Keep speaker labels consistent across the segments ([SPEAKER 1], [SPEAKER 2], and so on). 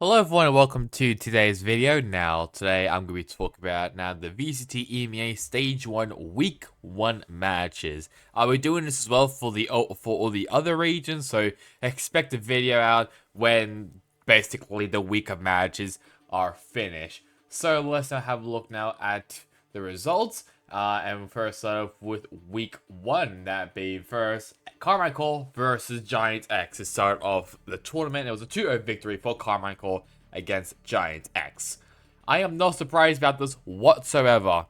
[SPEAKER 1] Hello everyone and welcome to today's video. Today I'm going to be talking about the VCT EMEA Stage 1 Week 1 matches. We're doing this as well for all the other regions, so expect a video out when basically the week of matches are finished. So let's now have a look now at the results. And first off with week 1, that being first Carmichael versus Giant X to start off the tournament. It was a 2-0 victory for Carmichael against Giant X. I am not surprised about this whatsoever.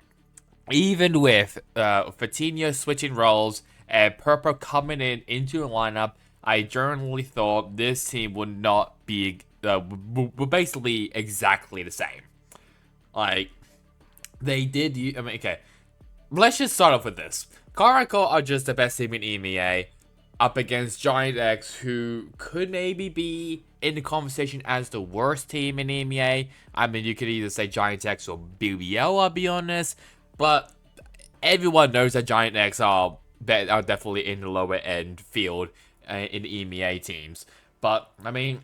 [SPEAKER 1] Even with Fatinho switching roles and Purple coming into the lineup, I generally thought this team would not be basically exactly the same. Like, they did. Okay. Let's just start off with this. Carmichael are just the best team in EMEA up against Giant X, who could maybe be in the conversation as the worst team in EMEA. I mean, you could either say Giant X or BBL, I'll be honest. But everyone knows that Giant X are definitely in the lower end field in EMEA teams. But, I mean,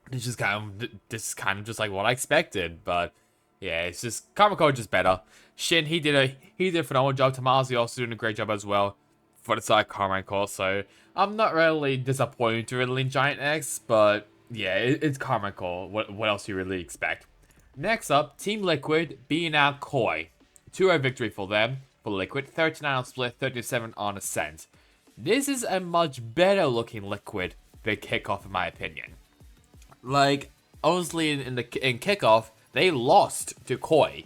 [SPEAKER 1] this is kind of just like what I expected. But yeah, it's just Carmichael just better. Shin, he did a phenomenal job. Tomasi also doing a great job as well for the side of Carmichael. So I'm not really disappointed to really in Giant X, but yeah, it's Carmichael. What else do you really expect? Next up, Team Liquid beating out Koi. 2-0 victory for them. For Liquid, 39 on split, 37 on ascent. This is a much better looking Liquid than Kickoff in my opinion. Like, obviously in Kickoff, they lost to Koi.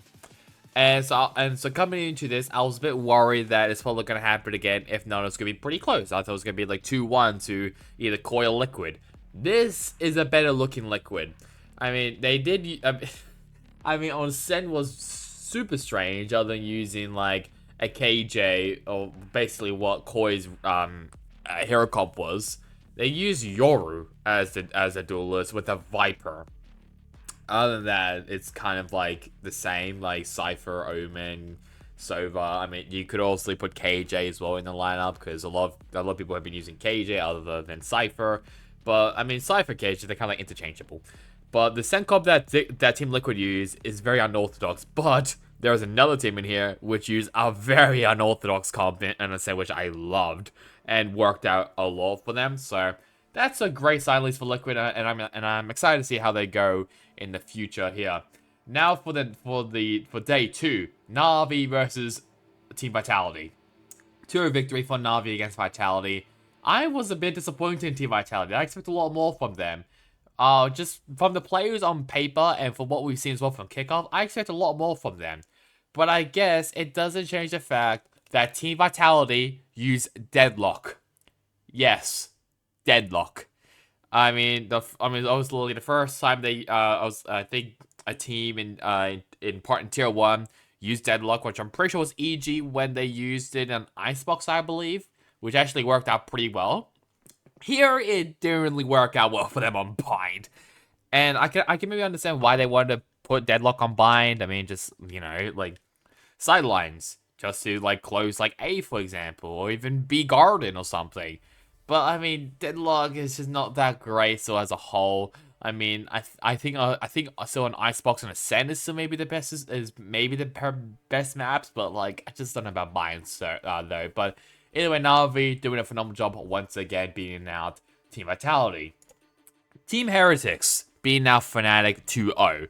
[SPEAKER 1] And so coming into this, I was a bit worried that it's probably going to happen again. If not, it's going to be pretty close. I thought it was going to be like 2-1 to either Koi or Liquid. This is a better looking Liquid. I mean, they did... I mean, on Sen was super strange, other than using like a KJ, or basically what Koi's hero comp was. They used Yoru as a duelist with a Viper. Other than that, it's kind of like the same, like Cypher, Omen, Sova. I mean, you could also put KJ as well in the lineup because a lot of people have been using KJ other than Cypher. But I mean, Cypher, KJ, they're kind of like interchangeable. But the Sen comp that Team Liquid use is very unorthodox. But there was another team in here which used a very unorthodox comp in a Sen, which I loved and worked out a lot for them. So that's a great sign, at least for Liquid, and I'm excited to see how they go in the future here. Now for day 2, Na'Vi versus Team Vitality. 2-0 victory for Na'Vi against Vitality. I was a bit disappointed in Team Vitality. I expect a lot more from them. Just from the players on paper and from what we've seen as well from Kickoff, I expect a lot more from them. But I guess it doesn't change the fact that Team Vitality use Deadlock. Yes, Deadlock. I mean, obviously the first time I think a team in Tier 1 used Deadlock, which I'm pretty sure was EG when they used it in Icebox, I believe, which actually worked out pretty well. Here, it didn't really work out well for them on Bind. And I can maybe understand why they wanted to put Deadlock on Bind. I mean, just, like, sidelines. Just to, like, close, like, A, for example, or even B Garden or something. But, I mean, Deadlock is just not that great, so as a whole. I mean, I think so on Icebox and Ascent is still maybe the best, is maybe the best maps, but, like, I just don't know about Bind, though. But either way, Na'Vi doing a phenomenal job once again beating out Team Vitality. Team Heretics beating out Fnatic 2-0.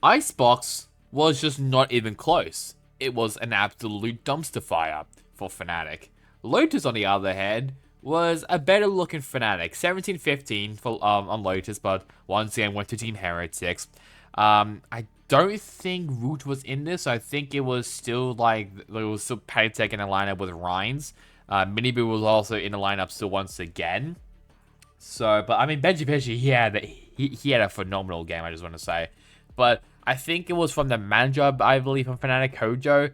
[SPEAKER 1] Icebox was just not even close. It was an absolute dumpster fire for Fnatic. Lotus, on the other hand, was a better looking Fnatic. 17-15 for on Lotus, but once again went to Team Heretics. I don't think Root was in this. I think it was still Paytech in a lineup with Rhines. Miniboo was also in the lineup still once again. So, but I mean, Benji, he had a phenomenal game, I just want to say. But I think it was from the manager, I believe, from Fnatic, Hojo,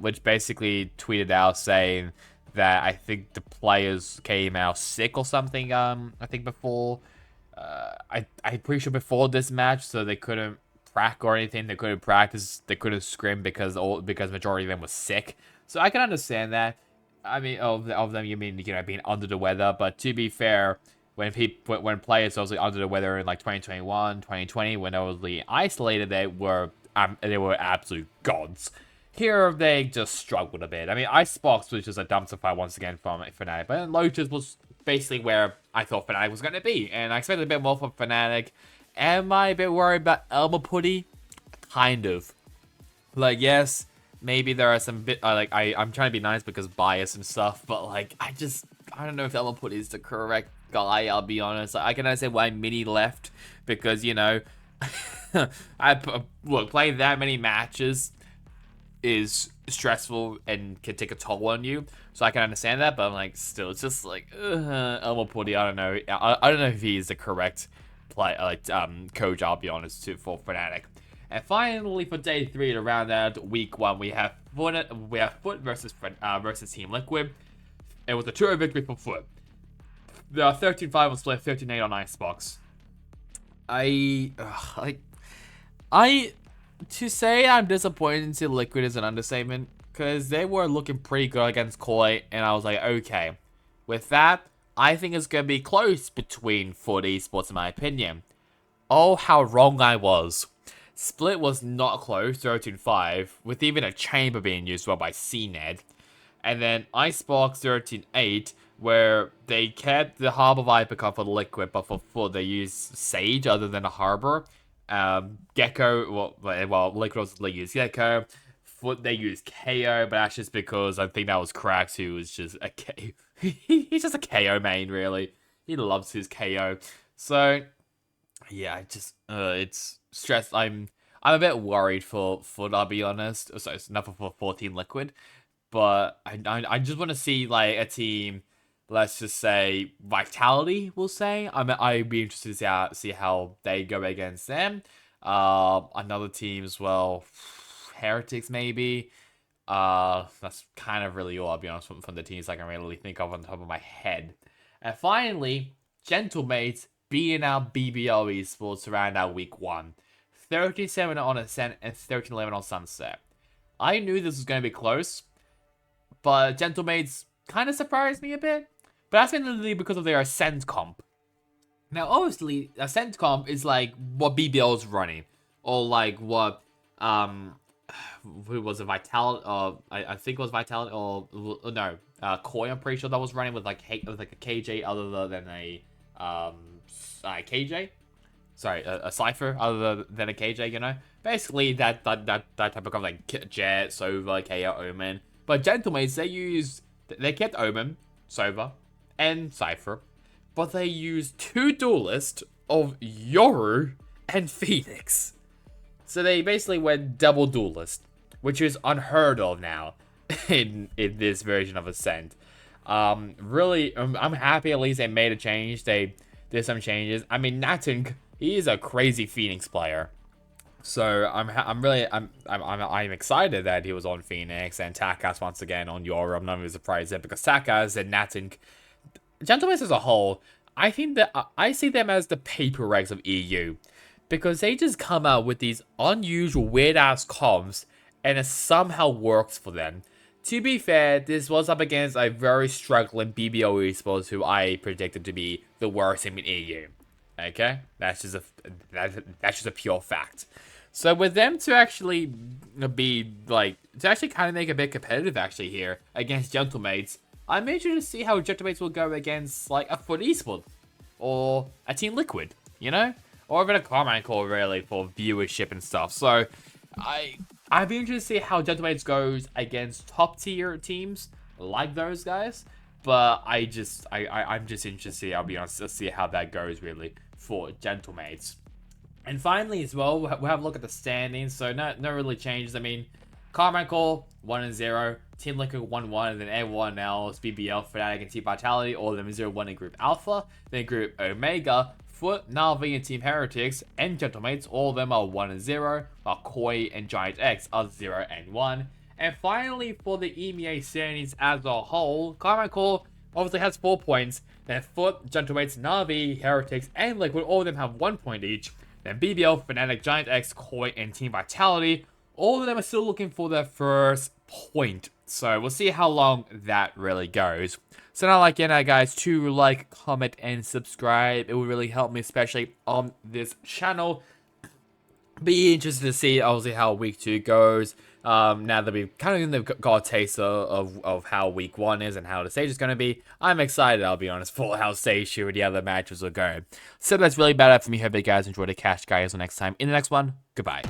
[SPEAKER 1] which basically tweeted out saying that I think the players came out sick or something, I think before, I'm pretty sure before this match, so they couldn't prac or anything, they couldn't practice, they couldn't scrim because majority of them was sick. So I can understand that. I mean, of them, you mean, being under the weather, but to be fair, when people when players obviously under the weather in like 2021, 2020, when they were really isolated, they were absolute gods. Here they just struggled a bit. I mean, Icebox was just a dumpster fire once again from Fnatic, but then Lotus was basically where I thought Fnatic was going to be, and I expected a bit more from Fnatic. Am I a bit worried about Elmer Putty? Kind of. Like, yes, maybe there are some bit I'm trying to be nice because bias and stuff, but like I don't know if Elmer Putty is the correct guy. I'll be honest. Like, I can understand why Mini left because look, playing that many matches is stressful and can take a toll on you, so I can understand that, but I'm like, still, it's just like Elmo Putty. I don't know. I don't know if he's the correct coach. I'll be honest for Fnatic. And finally, for day 3 to round out week 1, we have Foot versus Team Liquid. It was a 2-0 victory for Foot. The 13-5 on split, 13-8 on Icebox. To say I'm disappointed in Team Liquid is an understatement, because they were looking pretty good against Koi, and I was like, okay. With that, I think it's going to be close between Foot Esports, in my opinion. Oh, how wrong I was. Split was not close, 13-5, with even a chamber being used well by CNED. And then Icebox 13-8, where they kept the Harbor Viper card for the Liquid, but for Foot they used Sage other than a Harbor. Gecko, Liquid also used Gecko. Foot they used KO, but that's just because I think that was Krax, who was just a KO. He's just a KO main, really. He loves his KO. So yeah, it's stressed. I'm a bit worried for Foot, I'll be honest. So it's enough for 14 Liquid, but I just want to see like a team. Let's just say Vitality, we'll say. I'd be interested to see how they go against them. Another team as well, Heretics maybe. That's kind of really all, I'll be honest, from the teams I can really think of on top of my head. And finally, Gentlemates beating out BBL Esports to round out week 1. 37 on Ascent and 13-11 on Sunset. I knew this was going to be close, but Gentlemates kind of surprised me a bit. But that's mainly because of their Ascent comp. Now, obviously, Ascent comp is like what BBL is running, or like what who was it, Vitality? I think it was Vitality, or no, Koi. I'm pretty sure that was running with like a KJ other than a KJ. Sorry, a Cypher other than a KJ. Basically that type of comp, like Jet, Sova, KO, Omen. But Gentlemates, they kept Omen, Sova, and Cypher, but they used 2 duelists of Yoru and Phoenix. So they basically went double duelist, which is unheard of now in this version of Ascent. Really, I'm happy at least they made a change. They did some changes. I mean, Natink, he is a crazy Phoenix player. So I'm excited that he was on Phoenix and Takas once again on Yoru. I'm not even surprised there because Takas and Natink, Gentlemen as a whole, I think that I see them as the paper regs of EU, because they just come out with these unusual weird ass comps and it somehow works for them. To be fair, this was up against a very struggling BBO Esports who I predicted to be the worst team in EU. Okay, that's just a pure fact. So with them to actually be like kind of make a bit competitive actually here against Gentlemates, I'm interested to see how Gentlemates will go against like a Foot Esports or a Team Liquid, or even a Carmichael really for viewership and stuff. So I'd be interested to see how Gentlemates goes against top tier teams like those guys. But I'm just interested to see, I'll be honest, to see how that goes really for Gentlemates. And finally as well, we'll have a look at the standings. So no really changes. I mean, Carmichael 1-0, Team Liquid 1-1, and then everyone else, BBL, Fnatic, and Team Vitality, all of them 0-1 in Group Alpha. Then Group Omega, Foot, Na'Vi, and Team Heretics, and Gentlemates, all of them are 1-0, while Koi and Giant X are 0-1. And finally, for the EMEA Standings as a whole, Carmichael obviously has 4 points. Then Foot, Gentlemates, Na'Vi, Heretics, and Liquid, all of them have 1 point each. Then BBL, Fnatic, Giant X, Koi, and Team Vitality all of them are still looking for their first point. So we'll see how long that really goes. So now, like, guys, to like, comment, and subscribe. It will really help me, especially on this channel. Be interested to see, obviously, how week 2 goes. Now that we've kind of got a taste of how week 1 is and how the stage is going to be, I'm excited, I'll be honest, for how stage 2 and the other matches will go. So that's really about it for me. Hope you guys enjoyed the catch, guys. Until next time, in the next one, goodbye.